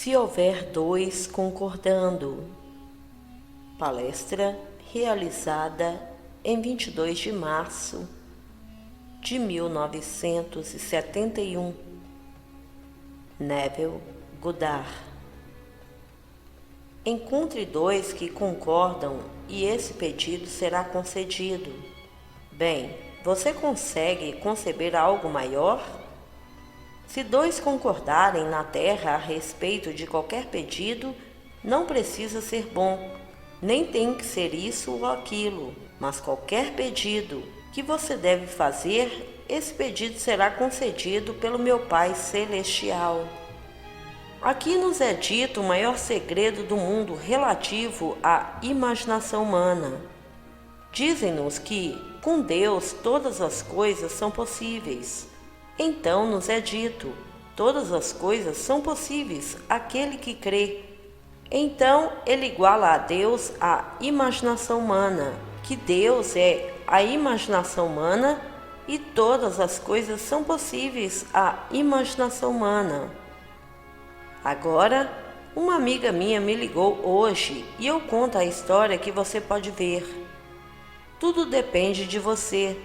Se houver dois concordando. Palestra realizada em 22 de março de 1971. Neville Goddard. Encontre dois que concordam e esse pedido será concedido. Bem, você consegue conceber algo maior? Se dois concordarem na Terra a respeito de qualquer pedido, não precisa ser bom, nem tem que ser isso ou aquilo, mas qualquer pedido que você deve fazer, esse pedido será concedido pelo meu Pai Celestial. Aqui nos é dito o maior segredo do mundo relativo à imaginação humana. Dizem-nos que, com Deus, todas as coisas são possíveis. Então nos é dito, todas as coisas são possíveis àquele que crê. Então ele iguala a Deus à imaginação humana, que Deus é a imaginação humana e todas as coisas são possíveis à imaginação humana. Agora, uma amiga minha me ligou hoje e eu conto a história que você pode ver. Tudo depende de você.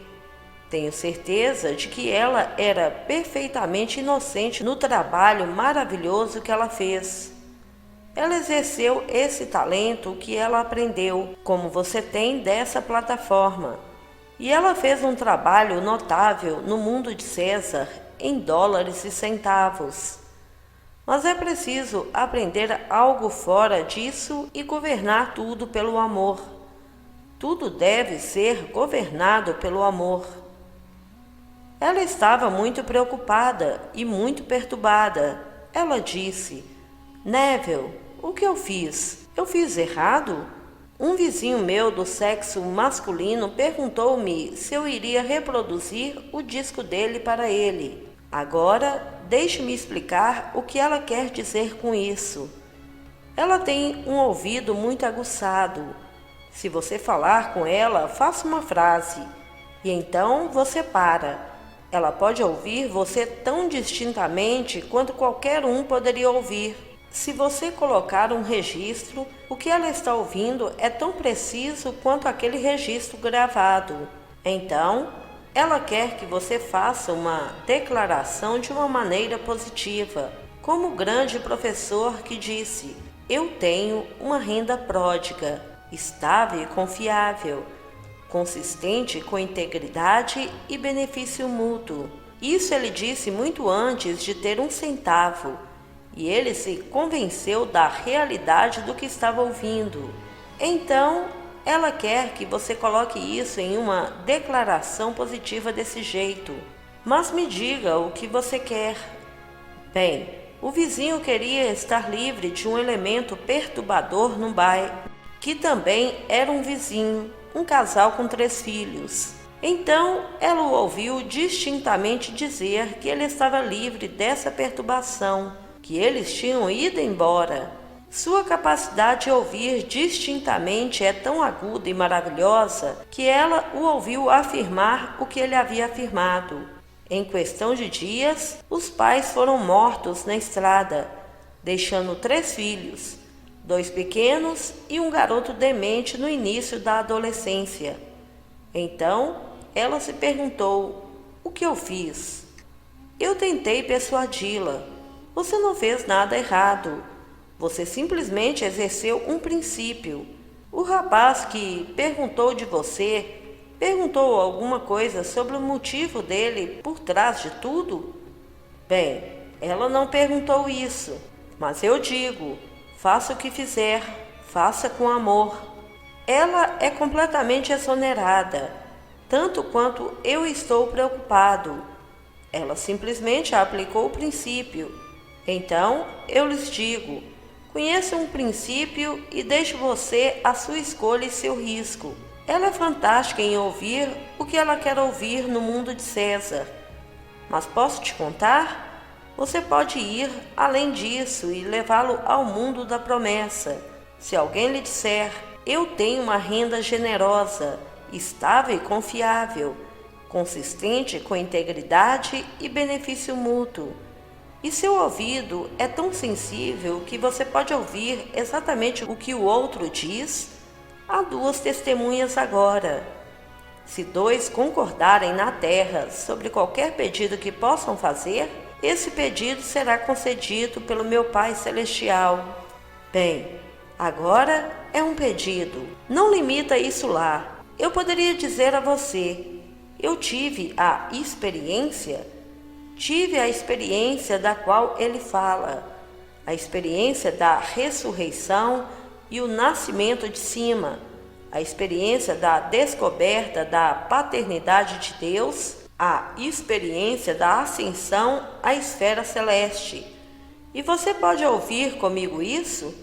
Tenho certeza de que ela era perfeitamente inocente no trabalho maravilhoso que ela fez. Ela exerceu esse talento que ela aprendeu, como você tem dessa plataforma. E ela fez um trabalho notável no mundo de César, em dólares e centavos. Mas é preciso aprender algo fora disso e governar tudo pelo amor. Tudo deve ser governado pelo amor. Ela estava muito preocupada e muito perturbada. Ela disse: Neville, o que eu fiz? Eu fiz errado? Um vizinho meu do sexo masculino perguntou-me se eu iria reproduzir o disco dele para ele. Agora, deixe-me explicar o que ela quer dizer com isso. Ela tem um ouvido muito aguçado. Se você falar com ela, faça uma frase, e então você para. Ela pode ouvir você tão distintamente quanto qualquer um poderia ouvir. Se você colocar um registro, o que ela está ouvindo é tão preciso quanto aquele registro gravado. Então, ela quer que você faça uma declaração de uma maneira positiva, como o grande professor que disse: eu tenho uma renda pródiga, estável e confiável, consistente com integridade e benefício mútuo. Isso ele disse muito antes de ter um centavo, e ele se convenceu da realidade do que estava ouvindo. Então, ela quer que você coloque isso em uma declaração positiva desse jeito. Mas me diga o que você quer. Bem, o vizinho queria estar livre de um elemento perturbador no bairro, que também era um vizinho, um casal com 3 filhos. Então ela o ouviu distintamente dizer que ele estava livre dessa perturbação, que eles tinham ido embora. Sua capacidade de ouvir distintamente é tão aguda e maravilhosa que ela o ouviu afirmar o que ele havia afirmado. Em questão de dias, os pais foram mortos na estrada, deixando 3 filhos, 2 pequenos e um garoto demente no início da adolescência. Então, ela se perguntou: o que eu fiz? Eu tentei persuadi-la. Você não fez nada errado. Você simplesmente exerceu um princípio. O rapaz que perguntou de você, perguntou alguma coisa sobre o motivo dele por trás de tudo? Bem, ela não perguntou isso, mas eu digo: faça o que fizer, faça com amor. Ela é completamente exonerada, tanto quanto eu estou preocupado. Ela simplesmente aplicou o princípio. Então, eu lhes digo: conheça um princípio e deixe você a sua escolha e seu risco. Ela é fantástica em ouvir o que ela quer ouvir no mundo de César. Mas posso te contar? Você pode ir além disso e levá-lo ao mundo da promessa. Se alguém lhe disser: eu tenho uma renda generosa, estável e confiável, consistente com integridade e benefício mútuo, E seu ouvido é tão sensível que você pode ouvir exatamente o que o outro diz? Há duas testemunhas agora. Se dois concordarem na terra sobre qualquer pedido que possam fazer, esse pedido será concedido pelo meu Pai Celestial. Bem, agora é um pedido. Não limita isso lá. Eu poderia dizer a você, eu tive a experiência da qual ele fala, a experiência da ressurreição e o nascimento de cima, a experiência da descoberta da paternidade de Deus, a experiência da ascensão à esfera celeste. E você pode ouvir comigo isso?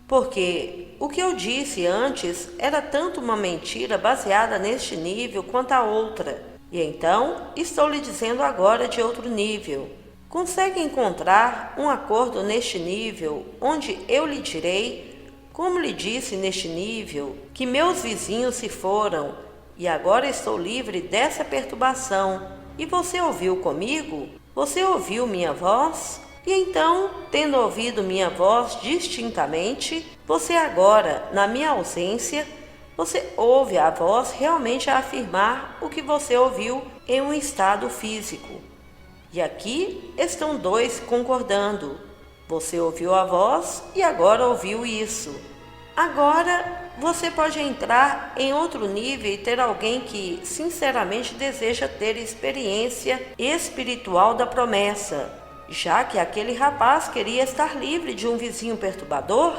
Porque o que eu disse antes era tanto uma mentira baseada neste nível quanto a outra. E então estou lhe dizendo agora de outro nível. Consegue encontrar um acordo neste nível, onde eu lhe direi, como lhe disse neste nível, que meus vizinhos se foram, e agora estou livre dessa perturbação. E você ouviu comigo? Você ouviu minha voz? E então, tendo ouvido minha voz distintamente, você agora, na minha ausência, você ouve a voz realmente a afirmar o que você ouviu em um estado físico. E aqui estão dois concordando. Você ouviu a voz e agora ouviu isso. Agora você pode entrar em outro nível e ter alguém que sinceramente deseja ter experiência espiritual da promessa, já que aquele rapaz queria estar livre de um vizinho perturbador.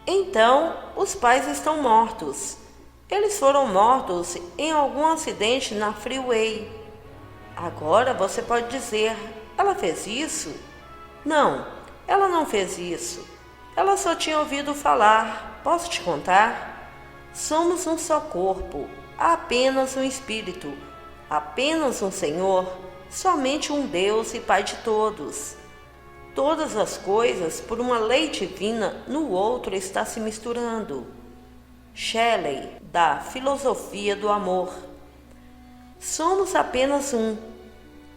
Então, os pais estão mortos. Eles foram mortos em algum acidente na freeway. Agora você pode dizer, ela fez isso? Não, ela não fez isso. Ela só tinha ouvido falar. Posso te contar? Somos um só corpo, há apenas um Espírito, apenas um Senhor, somente um Deus e Pai de todos. Todas as coisas, por uma lei divina, no outro está se misturando. Shelley, da Filosofia do Amor. Somos apenas um.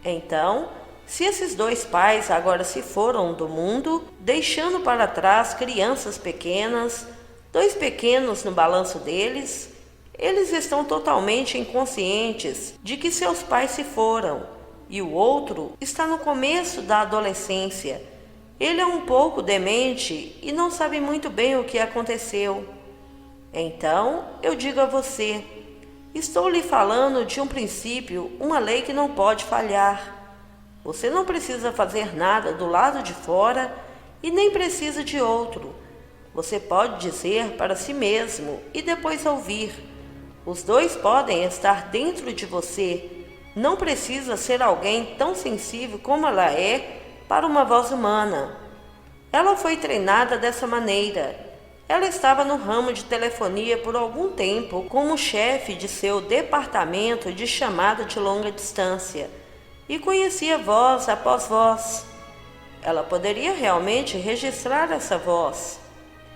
Então, se esses dois pais agora se foram do mundo, deixando para trás crianças pequenas, dois pequenos no balanço deles, eles estão totalmente inconscientes de que seus pais se foram. E o outro está no começo da adolescência. Ele é um pouco demente e não sabe muito bem o que aconteceu. Então, eu digo a você, estou lhe falando de um princípio, uma lei que não pode falhar. Você não precisa fazer nada do lado de fora e nem precisa de outro. Você pode dizer para si mesmo e depois ouvir. Os dois podem estar dentro de você. Não precisa ser alguém tão sensível como ela é para uma voz humana. Ela foi treinada dessa maneira. Ela estava no ramo de telefonia por algum tempo como chefe de seu departamento de chamada de longa distância e conhecia voz após voz. Ela poderia realmente registrar essa voz.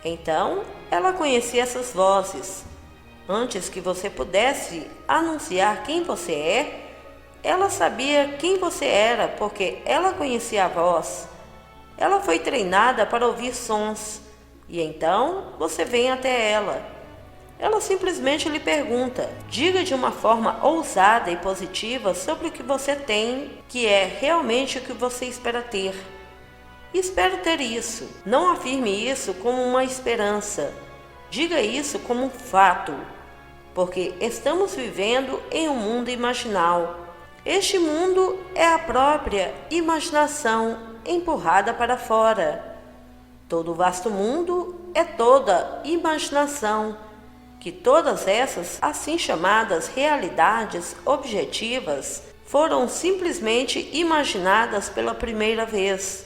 Então, ela conhecia essas vozes. Antes que você pudesse anunciar quem você é, ela sabia quem você era, porque ela conhecia a voz. Ela foi treinada para ouvir sons, e então você vem até ela. Ela simplesmente lhe pergunta, diga de uma forma ousada e positiva sobre o que você tem, que é realmente o que você espera ter. Espero ter isso. Não afirme isso como uma esperança. Diga isso como um fato, porque estamos vivendo em um mundo imaginal. Este mundo é a própria imaginação empurrada para fora. Todo o vasto mundo é toda imaginação, que todas essas assim chamadas realidades objetivas foram simplesmente imaginadas pela primeira vez.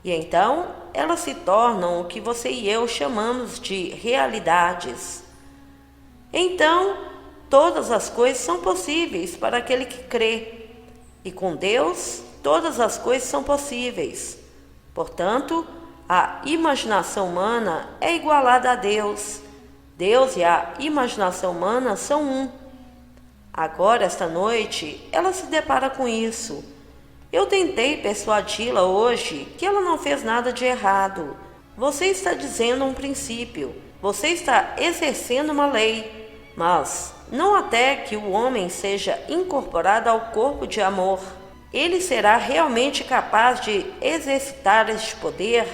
E então elas se tornam o que você e eu chamamos de realidades. Então, todas as coisas são possíveis para aquele que crê. E com Deus, todas as coisas são possíveis. Portanto, a imaginação humana é igualada a Deus. Deus e a imaginação humana são um. Agora, esta noite, ela se depara com isso. Eu tentei persuadi-la hoje que ela não fez nada de errado. Você está dizendo um princípio, você está exercendo uma lei, mas não até que o homem seja incorporado ao corpo de amor. Ele será realmente capaz de exercitar este poder,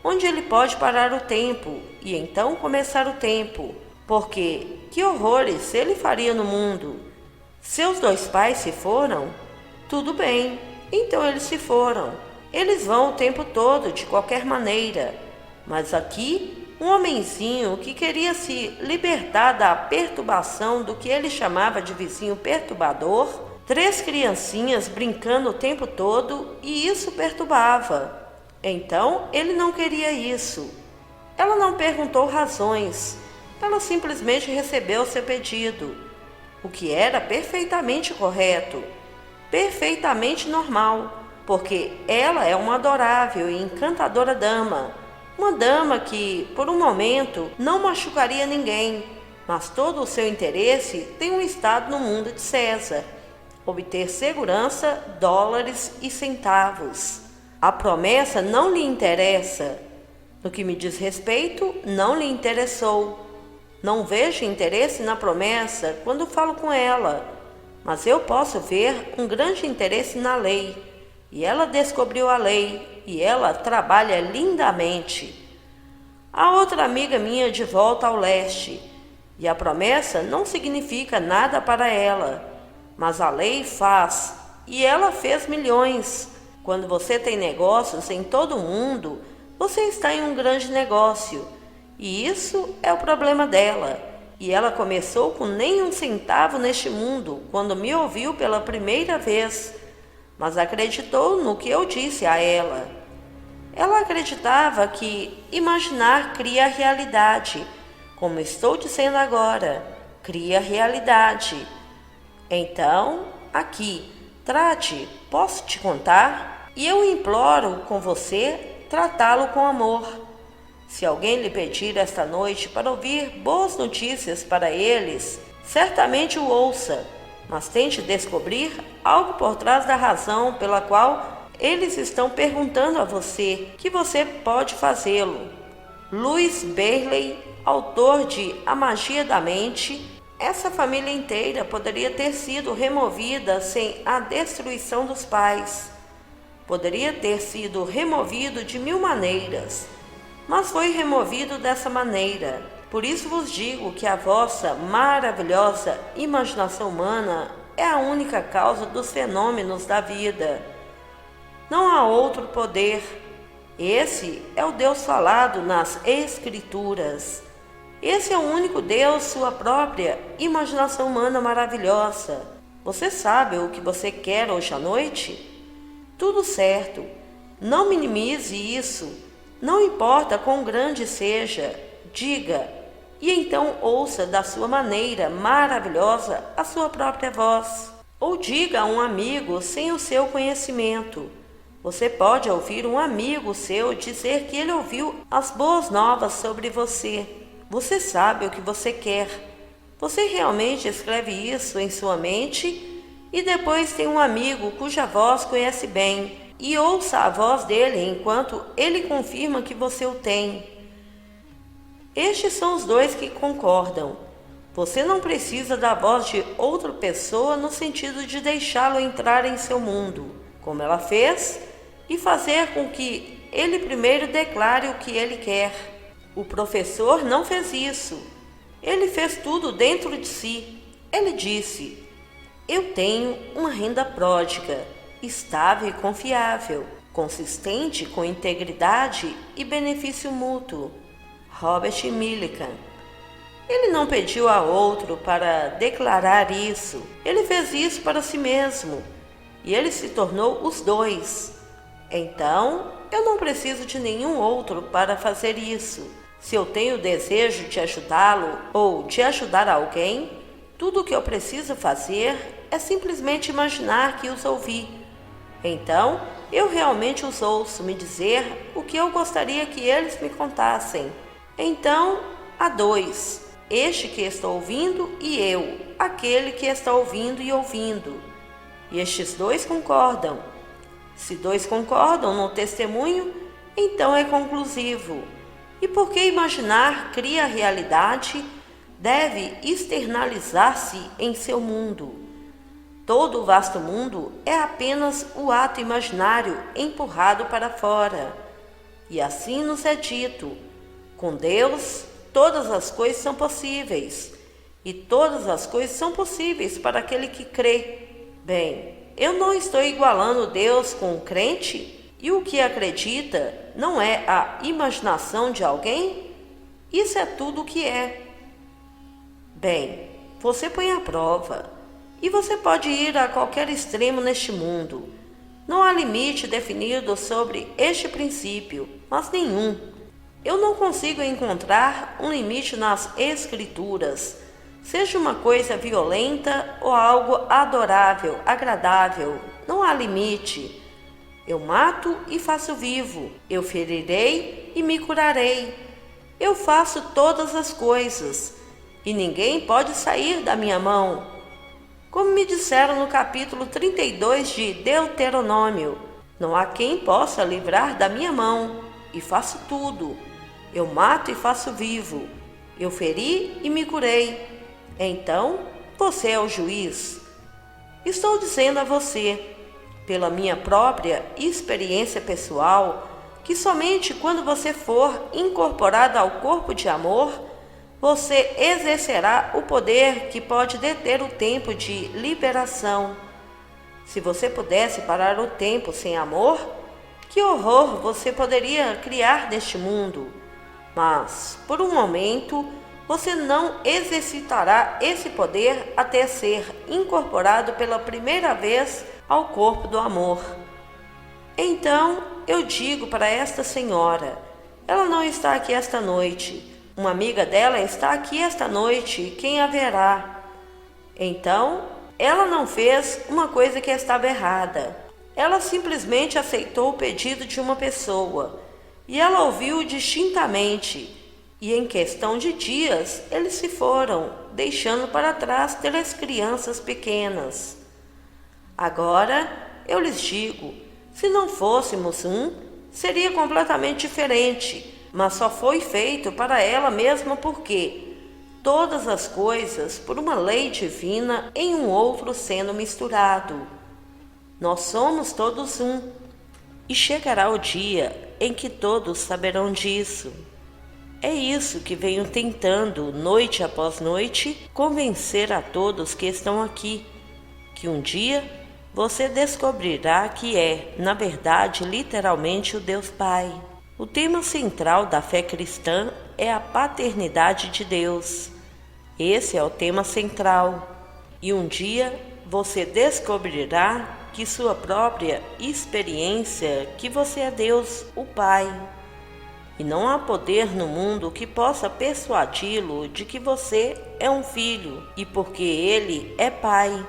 onde ele pode parar o tempo e então começar o tempo. Porque que horrores ele faria no mundo? Seus dois pais se foram? Tudo bem, então eles se foram. Eles vão o tempo todo, de qualquer maneira. Mas aqui, um homenzinho que queria se libertar da perturbação do que ele chamava de vizinho perturbador, 3 criancinhas brincando o tempo todo, e isso perturbava. Então, ele não queria isso. Ela não perguntou razões. Ela simplesmente recebeu seu pedido, o que era perfeitamente correto, perfeitamente normal, porque ela é uma adorável e encantadora dama, uma dama que, por um momento, não machucaria ninguém, mas todo o seu interesse tem um estado no mundo de César, obter segurança, dólares e centavos. A promessa não lhe interessa. No que me diz respeito, não lhe interessou. Não vejo interesse na promessa quando falo com ela, mas eu posso ver um grande interesse na lei. E ela descobriu a lei, e ela trabalha lindamente. Há outra amiga minha de volta ao leste, e a promessa não significa nada para ela, mas a lei faz, e ela fez milhões. Quando você tem negócios em todo o mundo, você está em um grande negócio. E isso é o problema dela. E ela começou com nem um centavo neste mundo quando me ouviu pela primeira vez, mas acreditou no que eu disse a ela. Ela acreditava que imaginar cria a realidade, como estou dizendo agora, cria a realidade. Então, aqui, trate, posso te contar? E eu imploro com você tratá-lo com amor. Se alguém lhe pedir esta noite para ouvir boas notícias para eles, certamente o ouça, mas tente descobrir algo por trás da razão pela qual eles estão perguntando a você, que você pode fazê-lo. Louis Braille, autor de A Magia da Mente. Essa família inteira poderia ter sido removida sem a destruição dos pais. Poderia ter sido removido de 1000 maneiras, mas foi removido dessa maneira. Por isso vos digo que a vossa maravilhosa imaginação humana é a única causa dos fenômenos da vida. Não há outro poder. Esse é o Deus falado nas Escrituras. Esse é o único Deus, sua própria imaginação humana maravilhosa. Você sabe o que você quer hoje à noite? Tudo certo. Não minimize isso. Não importa quão grande seja, diga, e então ouça da sua maneira maravilhosa a sua própria voz. Ou diga a um amigo sem o seu conhecimento. Você pode ouvir um amigo seu dizer que ele ouviu as boas novas sobre você. Você sabe o que você quer. Você realmente escreve isso em sua mente e depois tem um amigo cuja voz conhece bem e ouça a voz dele enquanto ele confirma que você o tem. Estes são os dois que concordam. Você não precisa da voz de outra pessoa no sentido de deixá-lo entrar em seu mundo, como ela fez, e fazer com que ele primeiro declare o que ele quer. O professor não fez isso. Ele fez tudo dentro de si. Ele disse: eu tenho uma renda pródiga, estável e confiável, consistente com integridade e benefício mútuo. Robert Millikan. Ele não pediu a outro para declarar isso. Ele fez isso para si mesmo. E ele se tornou os dois. Então, eu não preciso de nenhum outro para fazer isso. Se eu tenho o desejo de ajudá-lo ou de ajudar alguém, tudo o que eu preciso fazer é simplesmente imaginar que os ouvi. Então, eu realmente os ouço me dizer o que eu gostaria que eles me contassem. Então, há dois, este que estou ouvindo e eu, aquele que está ouvindo e ouvindo. E estes dois concordam. Se dois concordam no testemunho, então é conclusivo. E porque imaginar cria a realidade, deve externalizar-se em seu mundo. Todo o vasto mundo é apenas o ato imaginário empurrado para fora. E assim nos é dito: com Deus, todas as coisas são possíveis, e todas as coisas são possíveis para aquele que crê. Bem, eu não estou igualando Deus com o crente, e o que acredita não é a imaginação de alguém? Isso é tudo o que é. Bem, você põe à prova, e você pode ir a qualquer extremo neste mundo. Não há limite definido sobre este princípio, mas nenhum. Eu não consigo encontrar um limite nas Escrituras, seja uma coisa violenta ou algo adorável, agradável. Não há limite. Eu mato e faço vivo, eu ferirei e me curarei. Eu faço todas as coisas, e ninguém pode sair da minha mão. Como me disseram no capítulo 32 de Deuteronômio, não há quem possa livrar da minha mão, e faço tudo. Eu mato e faço vivo, eu feri e me curei. Então, você é o juiz. Estou dizendo a você, pela minha própria experiência pessoal, que somente quando você for incorporado ao corpo de amor, você exercerá o poder que pode deter o tempo de liberação. Se você pudesse parar o tempo sem amor, que horror você poderia criar neste mundo? Mas, por um momento, você não exercitará esse poder até ser incorporado pela primeira vez ao corpo do amor. Então, eu digo para esta senhora, ela não está aqui esta noite, uma amiga dela está aqui esta noite, quem a verá? Então, ela não fez uma coisa que estava errada. Ela simplesmente aceitou o pedido de uma pessoa, e ela ouviu distintamente, e em questão de dias eles se foram, deixando para trás 3 crianças pequenas. Agora, eu lhes digo, se não fôssemos um, seria completamente diferente, mas só foi feito para ela mesma porque todas as coisas, por uma lei divina, em um outro sendo misturado. Nós somos todos um, e chegará o dia em que todos saberão disso. É isso que venho tentando, noite após noite, convencer a todos que estão aqui, que um dia você descobrirá que é, na verdade, literalmente o Deus Pai. O tema central da fé cristã é a paternidade de Deus. Esse é o tema central. E um dia você descobrirá que sua própria experiência, que você é Deus, o Pai. E não há poder no mundo que possa persuadi-lo de que você é um filho, e porque ele é pai.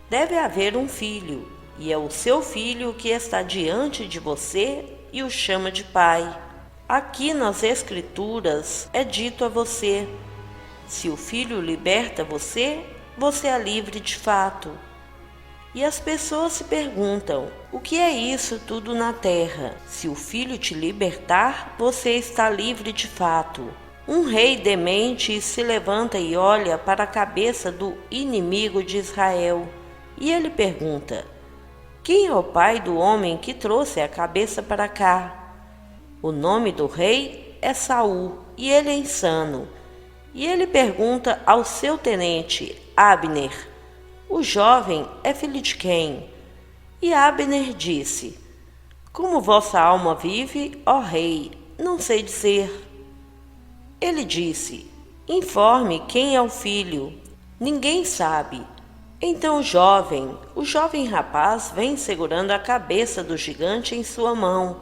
Deve haver um filho, e é o seu filho que está diante de você e o chama de pai. Aqui nas Escrituras é dito a você: se o filho liberta você, você é livre de fato. E as pessoas se perguntam: o que é isso tudo na terra? Se o filho te libertar, você está livre de fato. Um rei demente se levanta e olha para a cabeça do inimigo de Israel. E ele pergunta: quem é o pai do homem que trouxe a cabeça para cá? O nome do rei é Saul, e ele é insano. E ele pergunta ao seu tenente, Abner: o jovem é filho de quem? E Abner disse: como vossa alma vive, ó rei, não sei dizer. Ele disse: informe quem é o filho. Ninguém sabe. Então o jovem rapaz vem segurando a cabeça do gigante em sua mão.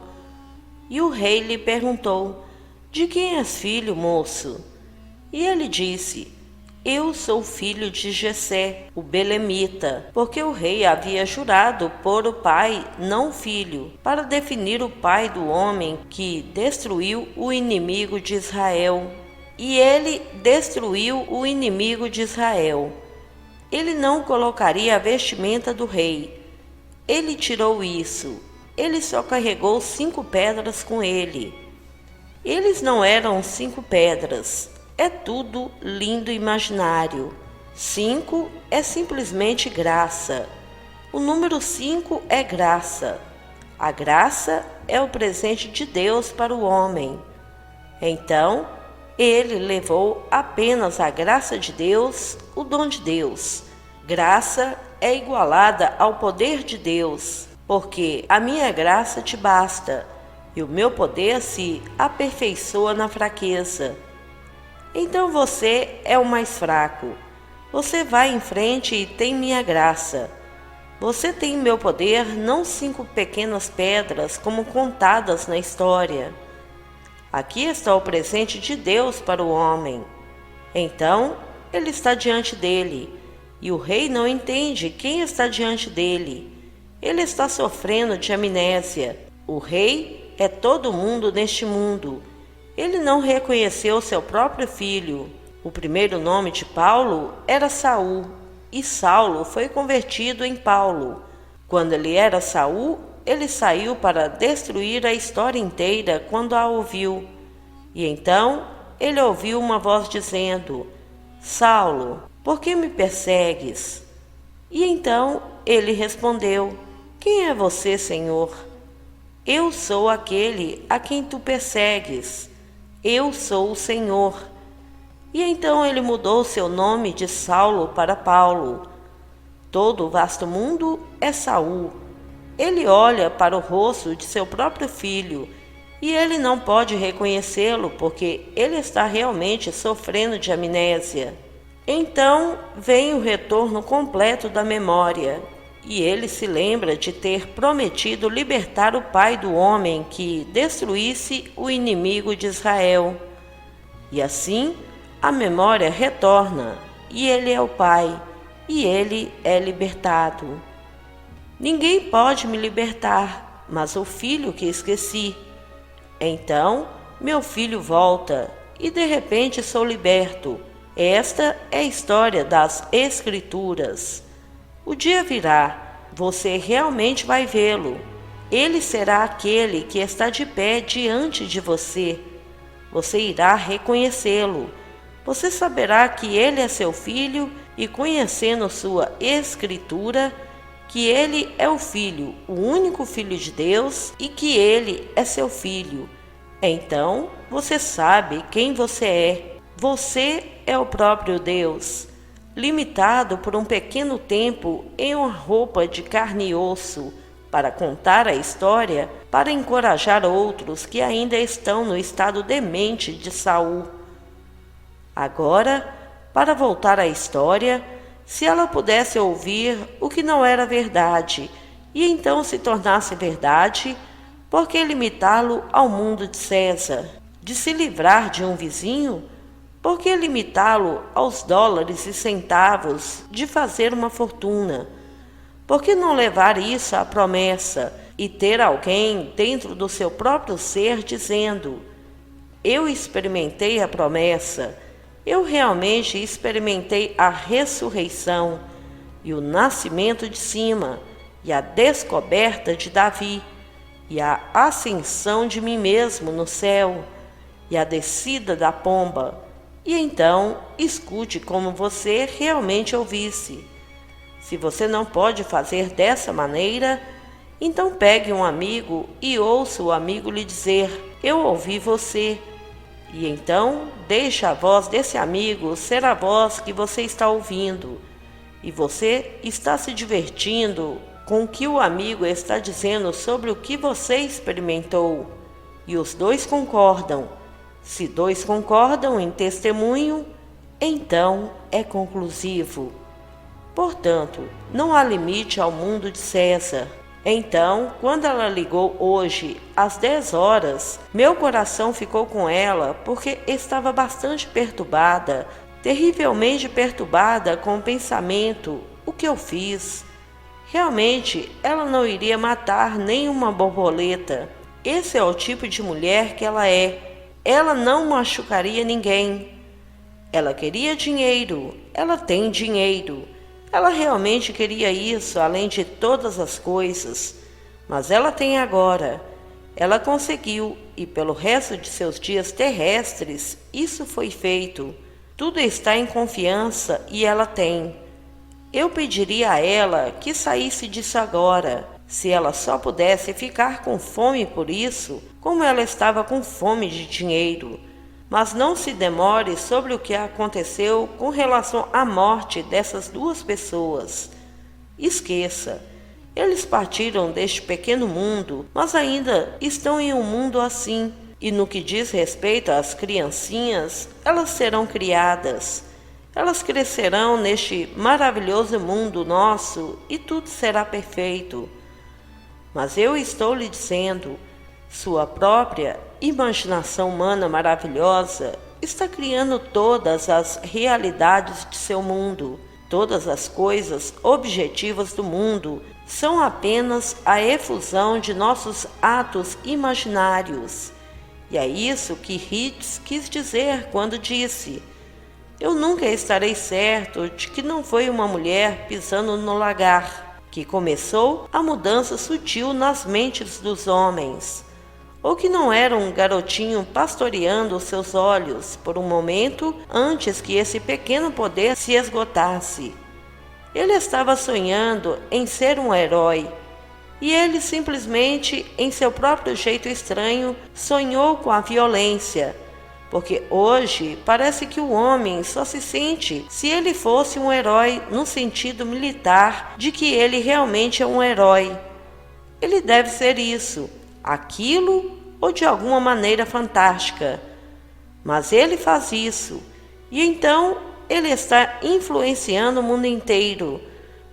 E o rei lhe perguntou: de quem és filho, moço? E ele disse: eu sou filho de Jessé, o belemita, porque o rei havia jurado por o pai, não o filho, para definir o pai do homem que destruiu o inimigo de Israel. E ele destruiu o inimigo de Israel. Ele não colocaria a vestimenta do rei. Ele tirou isso ele só carregou 5 pedras com ele. Eles não eram 5 pedras, é tudo lindo e imaginário. 5 é simplesmente graça. O número 5 é graça. A graça é o presente de Deus para o homem. Então, ele levou apenas a graça de Deus, o dom de Deus. Graça é igualada ao poder de Deus, porque a minha graça te basta, e o meu poder se aperfeiçoa na fraqueza. Então você é o mais fraco. Você vai em frente e tem minha graça. Você tem meu poder, não 5 pequenas pedras como contadas na história. Aqui está o presente de Deus para o homem. Então, ele está diante dele, e o rei não entende quem está diante dele. Ele está sofrendo de amnésia. O rei é todo mundo neste mundo. Ele não reconheceu seu próprio filho. O primeiro nome de Paulo era Saul, e Saulo foi convertido em Paulo. Quando ele era Saul, ele saiu para destruir a história inteira quando a ouviu. E então ele ouviu uma voz dizendo: Saulo, por que me persegues? E então ele respondeu: Quem é você, Senhor? Eu sou aquele a quem tu persegues. Eu sou o Senhor. E então ele mudou seu nome de Saulo para Paulo. Todo o vasto mundo é Saul. Ele olha para o rosto de seu próprio filho e ele não pode reconhecê-lo porque ele está realmente sofrendo de amnésia. Então vem o retorno completo da memória e ele se lembra de ter prometido libertar o pai do homem que destruísse o inimigo de Israel. E assim a memória retorna e ele é o pai e ele é libertado. Ninguém pode me libertar, mas o filho que esqueci. Então, meu filho volta e de repente sou liberto. Esta é a história das Escrituras. O dia virá, você realmente vai vê-lo. Ele será aquele que está de pé diante de você. Você irá reconhecê-lo. Você saberá que ele é seu filho e, conhecendo sua Escritura, que ele é o Filho, o único Filho de Deus, e que ele é seu filho. Então, você sabe quem você é. Você é o próprio Deus, limitado por um pequeno tempo em uma roupa de carne e osso, para contar a história, para encorajar outros que ainda estão no estado demente de Saul. Agora, para voltar à história, se ela pudesse ouvir o que não era verdade e então se tornasse verdade, por que limitá-lo ao mundo de César? De se livrar de um vizinho? Por que limitá-lo aos dólares e centavos de fazer uma fortuna? Por que não levar isso à promessa e ter alguém dentro do seu próprio ser dizendo: eu experimentei a promessa, eu realmente experimentei a ressurreição e o nascimento de cima e a descoberta de Davi e a ascensão de mim mesmo no céu e a descida da pomba. E então escute como você realmente ouvisse. Se você não pode fazer dessa maneira, então pegue um amigo e ouça o amigo lhe dizer: eu ouvi você. E então deixe a voz desse amigo ser a voz que você está ouvindo. E você está se divertindo com o que o amigo está dizendo sobre o que você experimentou. E os dois concordam. Se dois concordam em testemunho, então é conclusivo. Portanto, não há limite ao mundo de César. Então, quando ela ligou hoje, às 10 horas, meu coração ficou com ela porque estava bastante perturbada, terrivelmente perturbada com o pensamento: o que eu fiz? Realmente, ela não iria matar nenhuma borboleta. Esse é o tipo de mulher que ela é. Ela não machucaria ninguém. Ela queria dinheiro. Ela tem dinheiro. Ela realmente queria isso, além de todas as coisas. mas ela tem agora. Ela conseguiu, e pelo resto de seus dias terrestres, isso foi feito. Tudo está em confiança e ela tem. Eu pediria a ela que saísse disso agora, se ela só pudesse ficar com fome por isso, como ela estava com fome de dinheiro. Mas não se demore sobre o que aconteceu com relação à morte dessas duas pessoas. Esqueça. Eles partiram deste pequeno mundo, mas ainda estão em um mundo assim. E no que diz respeito às criancinhas, elas serão criadas. Elas crescerão neste maravilhoso mundo nosso e tudo será perfeito. Mas eu estou lhe dizendo, sua própria imaginação humana maravilhosa está criando todas as realidades de seu mundo. Todas as coisas objetivas do mundo são apenas a efusão de nossos atos imaginários. E é isso que Hitz quis dizer quando disse: eu nunca estarei certo de que não foi uma mulher pisando no lagar que começou a mudança sutil nas mentes dos homens, ou que não era um garotinho pastoreando os seus olhos por um momento antes que esse pequeno poder se esgotasse. Ele estava sonhando em ser um herói, e ele simplesmente, em seu próprio jeito estranho, sonhou com a violência, porque hoje parece que o homem só se sente se ele fosse um herói no sentido militar de que ele realmente é um herói. Ele deve ser isso, aquilo ou de alguma maneira fantástica. Mas ele faz isso, e então ele está influenciando o mundo inteiro,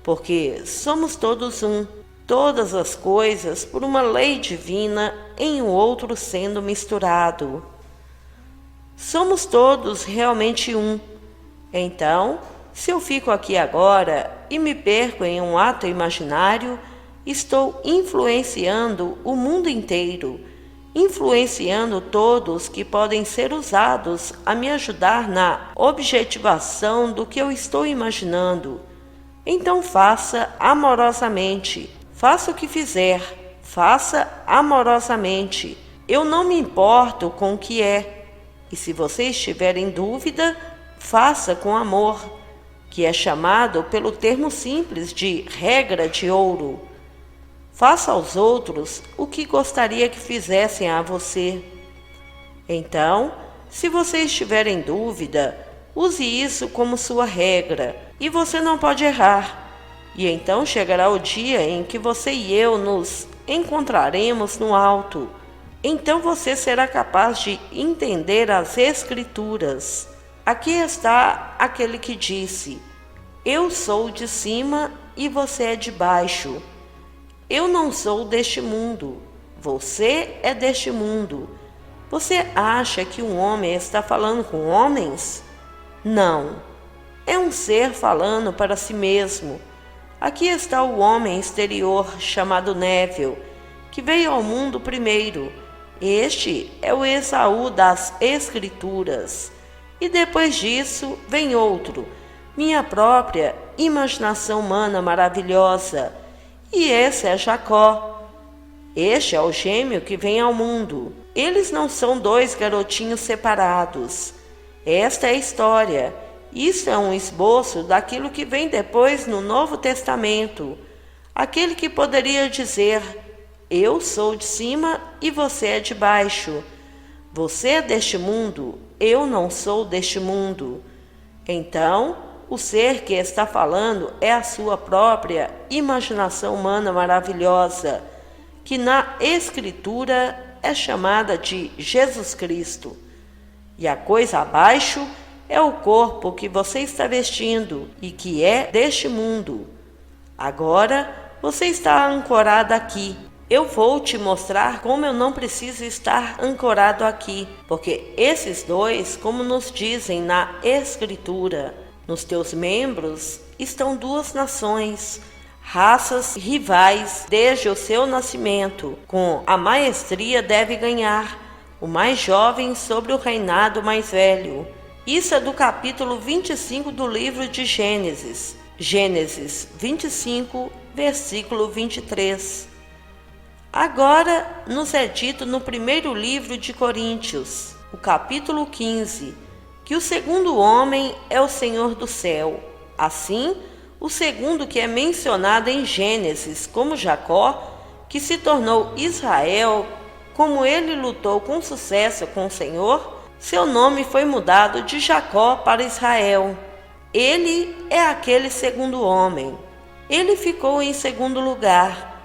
porque somos todos um, todas as coisas por uma lei divina em um outro sendo misturado. Somos todos realmente um. Então, se eu fico aqui agora e me perco em um ato imaginário, estou influenciando o mundo inteiro, influenciando todos que podem ser usados a me ajudar na objetivação do que eu estou imaginando. Então faça amorosamente, faça o que fizer, faça amorosamente. Eu não me importo com o que é. E se você estiver em dúvida, faça com amor, que é chamado pelo termo simples de regra de ouro. Faça aos outros o que gostaria que fizessem a você. Então, se você estiver em dúvida, use isso como sua regra, e você não pode errar. E então chegará o dia em que você e eu nos encontraremos no alto. Então você será capaz de entender as Escrituras. Aqui está aquele que disse: eu sou de cima e você é de baixo. Eu não sou deste mundo, você é deste mundo. Você acha que um homem está falando com homens? Não, é um ser falando para si mesmo. Aqui está o homem exterior chamado Neville, que veio ao mundo primeiro. Este é o Esaú das Escrituras. E depois disso vem outro, minha própria imaginação humana maravilhosa. E esse é Jacó. Este é o gêmeo que vem ao mundo. Eles não são dois garotinhos separados. Esta é a história. Isso é um esboço daquilo que vem depois no Novo Testamento. Aquele que poderia dizer: eu sou de cima e você é de baixo. Você é deste mundo, eu não sou deste mundo. Então, o ser que está falando é a sua própria imaginação humana maravilhosa, que na Escritura é chamada de Jesus Cristo. E a coisa abaixo é o corpo que você está vestindo e que é deste mundo. Agora você está ancorado aqui. Eu vou te mostrar como eu não preciso estar ancorado aqui, porque esses dois, como nos dizem na Escritura, nos teus membros estão duas nações, raças rivais desde o seu nascimento. Com a maestria deve ganhar o mais jovem sobre o reinado mais velho. Isso é do capítulo 25 do livro de Gênesis. Gênesis 25, versículo 23. Agora nos é dito no primeiro livro de Coríntios, o capítulo 15, que o segundo homem é o Senhor do céu. Assim, o segundo que é mencionado em Gênesis como Jacó, que se tornou Israel, como ele lutou com sucesso com o Senhor, seu nome foi mudado de Jacó para Israel. Ele é aquele segundo homem. Ele ficou em segundo lugar.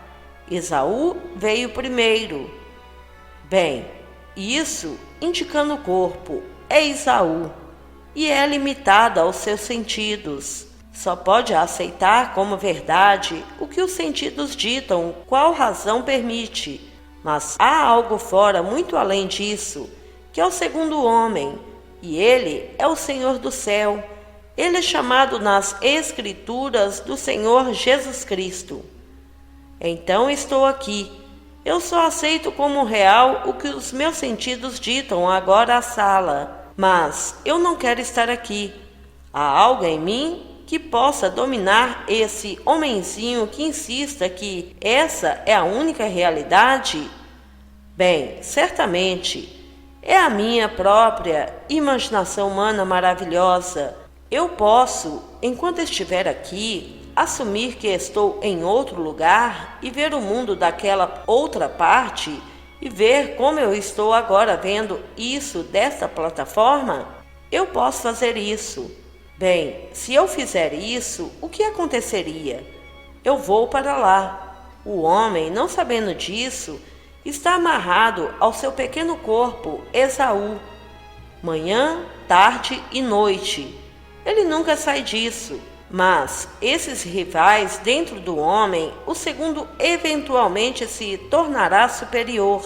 Esaú veio primeiro. Bem, isso, indicando o corpo, é Esaú, e é limitada aos seus sentidos. Só pode aceitar como verdade o que os sentidos ditam, qual razão permite. Mas há algo fora, muito além disso, que é o segundo homem, e ele é o Senhor do céu. Ele é chamado nas Escrituras do Senhor Jesus Cristo. Então estou aqui. Eu só aceito como real o que os meus sentidos ditam agora à sala. Mas eu não quero estar aqui. Há algo em mim que possa dominar esse homenzinho que insista que essa é a única realidade? Bem, certamente é a minha própria imaginação humana maravilhosa. Eu posso, enquanto estiver aqui, assumir que estou em outro lugar e ver o mundo daquela outra parte e ver como eu estou agora vendo isso desta plataforma? Eu posso fazer isso. Bem, se eu fizer isso, o que aconteceria? Eu vou para lá. O homem, não sabendo disso, está amarrado ao seu pequeno corpo, Esaú. Manhã, tarde e noite. Ele nunca sai disso. Mas esses rivais dentro do homem, o segundo eventualmente se tornará superior.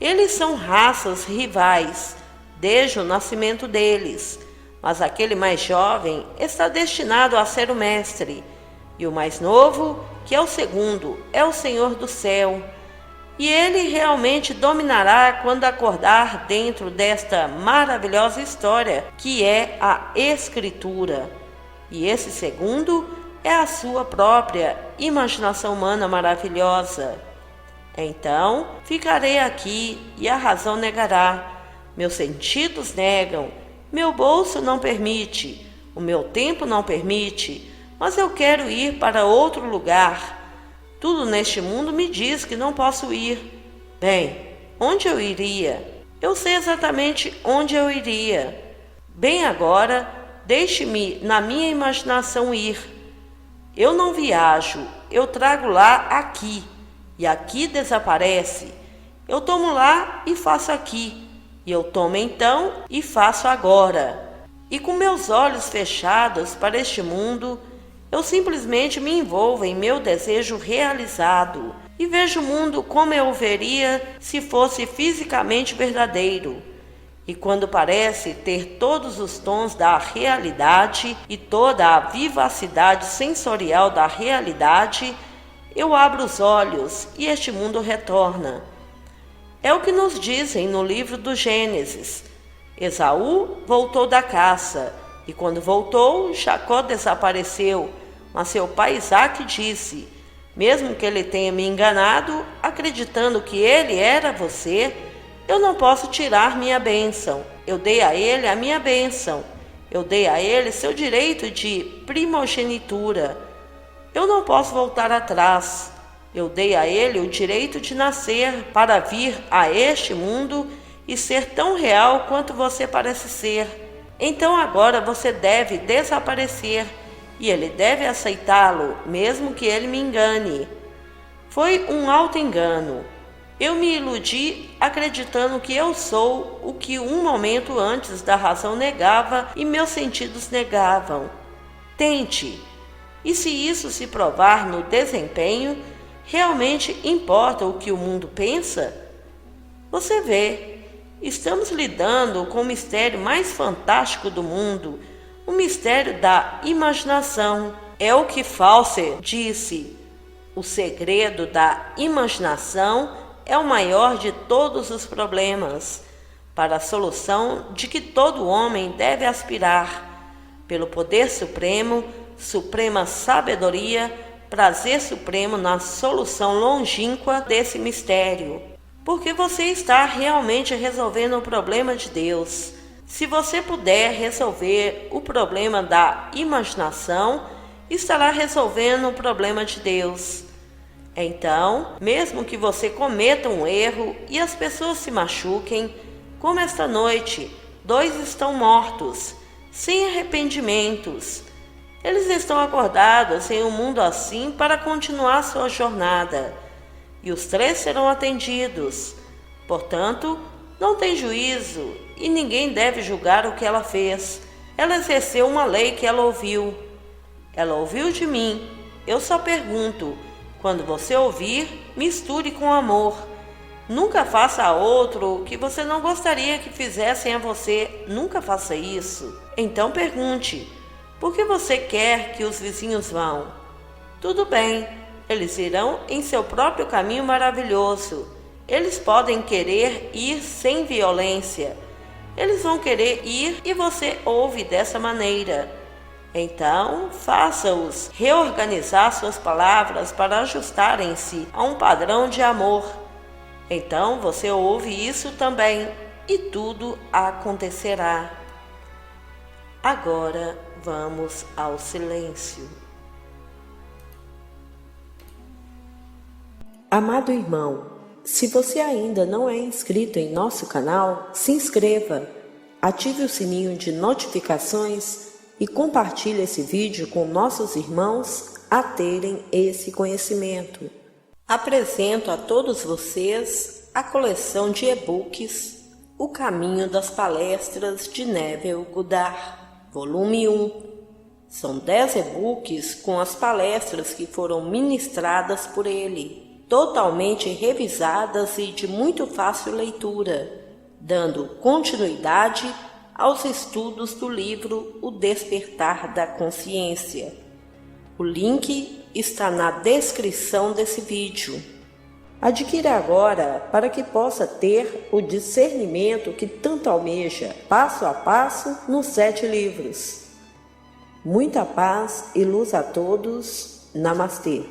Eles são raças rivais, desde o nascimento deles. Mas aquele mais jovem está destinado a ser o mestre. E o mais novo, que é o segundo, é o Senhor do céu. E ele realmente dominará quando acordar dentro desta maravilhosa história que é a Escritura. E esse segundo é a sua própria imaginação humana maravilhosa. Então, ficarei aqui e a razão negará. Meus sentidos negam, meu bolso não permite, o meu tempo não permite, mas eu quero ir para outro lugar. Tudo neste mundo me diz que não posso ir. Bem, onde eu iria? Eu sei exatamente onde eu iria. Bem, agora, deixe-me na minha imaginação ir. Eu não viajo, eu trago lá aqui, e aqui desaparece. Eu tomo lá e faço aqui, e eu tomo então e faço agora. E com meus olhos fechados para este mundo, eu simplesmente me envolvo em meu desejo realizado e vejo o mundo como eu o veria se fosse fisicamente verdadeiro. E quando parece ter todos os tons da realidade e toda a vivacidade sensorial da realidade, eu abro os olhos e este mundo retorna. É o que nos dizem no livro do Gênesis. Esaú voltou da caça, e quando voltou, Jacó desapareceu, mas seu pai Isaque disse: mesmo que ele tenha me enganado, acreditando que ele era você, eu não posso tirar minha bênção. Eu dei a ele a minha bênção. Eu dei a ele seu direito de primogenitura. Eu não posso voltar atrás. Eu dei a ele o direito de nascer para vir a este mundo e ser tão real quanto você parece ser. Então agora você deve desaparecer e ele deve aceitá-lo, mesmo que ele me engane. Foi um auto-engano. Eu me iludi acreditando que eu sou o que um momento antes da razão negava e meus sentidos negavam. Tente. E se isso se provar no desempenho, realmente importa o que o mundo pensa? Você vê, estamos lidando com o mistério mais fantástico do mundo, o mistério da imaginação. É o que Fawcett disse: o segredo da imaginação é o maior de todos os problemas, para a solução de que todo homem deve aspirar, pelo poder supremo, suprema sabedoria, prazer supremo na solução longínqua desse mistério, porque você está realmente resolvendo o problema de Deus. Se você puder resolver o problema da imaginação, estará resolvendo o problema de Deus. Então, mesmo que você cometa um erro e as pessoas se machuquem, como esta noite, 2 estão mortos, sem arrependimentos. Eles estão acordados em um mundo assim para continuar sua jornada, e os 3 serão atendidos. Portanto, não tem juízo, e ninguém deve julgar o que ela fez. Ela exerceu uma lei que ela ouviu. Ela ouviu de mim. Eu só pergunto, quando você ouvir, misture com amor. Nunca faça a outro o que você não gostaria que fizessem a você. Nunca faça isso. Então pergunte, por que você quer que os vizinhos vão? Tudo bem, eles irão em seu próprio caminho maravilhoso. Eles podem querer ir sem violência. Eles vão querer ir e você ouve dessa maneira. Então, faça-os reorganizar suas palavras para ajustarem-se a um padrão de amor. Então você ouve isso também e tudo acontecerá. Agora vamos ao silêncio. Amado irmão, se você ainda não é inscrito em nosso canal, se inscreva, ative o sininho de notificações e compartilhe esse vídeo com nossos irmãos a terem esse conhecimento. Apresento a todos vocês a coleção de e-books O Caminho das Palestras de Neville Goddard, volume 1. São 10 e-books com as palestras que foram ministradas por ele, totalmente revisadas e de muito fácil leitura, dando continuidade aos estudos do livro O Despertar da Consciência. O link está na descrição desse vídeo. Adquira agora para que possa ter o discernimento que tanto almeja, passo a passo, nos 7 livros. Muita paz e luz a todos. Namastê.